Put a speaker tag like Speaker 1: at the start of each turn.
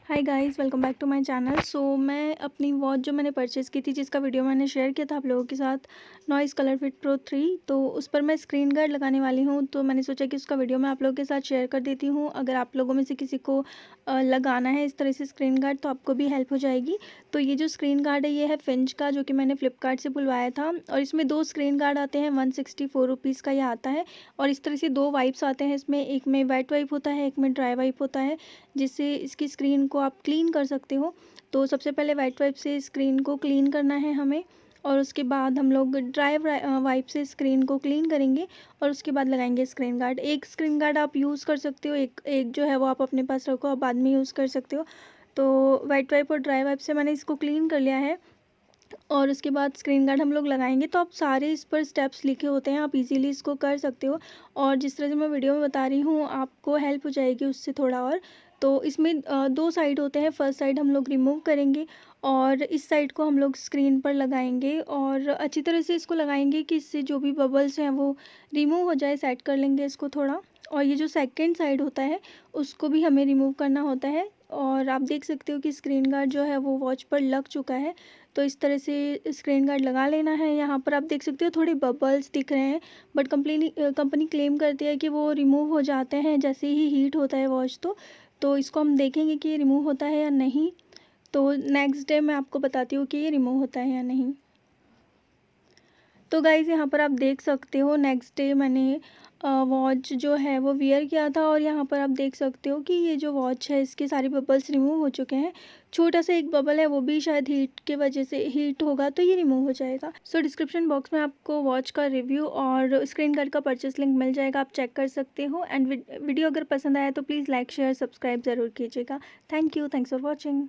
Speaker 1: Hi guys, welcome back to my channel. मैं अपनी watch जो मैंने परचेज़ की थी, जिसका वीडियो मैंने शेयर किया था आप लोगों के साथ, नॉइज़ कलरफिट प्रो 3, तो उस पर मैं स्क्रीन गार्ड लगाने वाली हूँ। तो मैंने सोचा कि उसका वीडियो मैं आप लोगों के साथ शेयर कर देती हूँ। अगर आप लोगों में से किसी को लगाना है इस तरह से स्क्रीन गार्ड, तो आपको भी हेल्प हो जाएगी। तो ये जो स्क्रीन गार्ड है, ये है फिंच का, जो कि मैंने फ्लिपकार्ट से बुलवाया था। और इसमें 2 स्क्रीन गार्ड आते हैं, 164 रुपीज़ का ये आता है। और इस तरह से 2 वाइप्स आते हैं इसमें, एक में वेट वाइप होता है, एक में ड्राई वाइप होता है, जिससे इसकी स्क्रीन को आप क्लीन कर सकते हो। तो सबसे पहले वेट वाइप से स्क्रीन को क्लीन करना है हमें, और उसके बाद हम लोग ड्राई वाइप से स्क्रीन को क्लीन करेंगे, और उसके बाद लगाएंगे स्क्रीन गार्ड। एक स्क्रीन गार्ड आप यूज़ कर सकते हो, एक एक जो है वो आप अपने पास रखो, आप बाद में यूज़ कर सकते हो। तो वेट वाइप और ड्राई वाइप से मैंने इसको क्लीन कर लिया है, और उसके बाद स्क्रीन गार्ड हम लोग लगाएंगे। तो आप सारे इस पर स्टेप्स लिखे होते हैं, आप इजीली इसको कर सकते हो। और जिस तरह से मैं वीडियो में बता रही हूँ, आपको हेल्प हो जाएगी उससे थोड़ा और। तो इसमें 2 साइड होते हैं, फर्स्ट साइड हम लोग रिमूव करेंगे, और इस साइड को हम लोग स्क्रीन पर लगाएंगे, और अच्छी तरह से इसको लगाएंगे कि इससे जो भी बबल्स हैं वो रिमूव हो जाए। सेट कर लेंगे इसको थोड़ा। और ये जो सेकंड साइड होता है, उसको भी हमें रिमूव करना होता है। और आप देख सकते हो कि स्क्रीन गार्ड जो है वो वॉच पर लग चुका है। तो इस तरह से स्क्रीन गार्ड लगा लेना है। यहाँ पर आप देख सकते हो थोड़े बबल्स दिख रहे हैं, बट कंपनी क्लेम करती है कि वो रिमूव हो जाते हैं जैसे ही हीट होता है वॉच। तो इसको हम देखेंगे कि ये रिमूव होता है या नहीं। तो नेक्स्ट डे मैं आपको बताती हूँ कि ये रिमूव होता है या नहीं। तो गाइज़, यहाँ पर आप देख सकते हो नेक्स्ट डे मैंने वॉच जो है वो वियर किया था, और यहाँ पर आप देख सकते हो कि ये जो वॉच है, इसके सारे बबल्स रिमूव हो चुके हैं। छोटा सा एक बबल है, वो भी शायद हीट के वजह से हीट होगा, तो ये रिमूव हो जाएगा। डिस्क्रिप्शन बॉक्स में आपको वॉच का रिव्यू और स्क्रीन गार्ड का परचेस लिंक मिल जाएगा, आप चेक कर सकते हो। एंड वीडियो अगर पसंद आया तो प्लीज़ लाइक शेयर सब्सक्राइब ज़रूर कीजिएगा। Thank you, thanks for watching.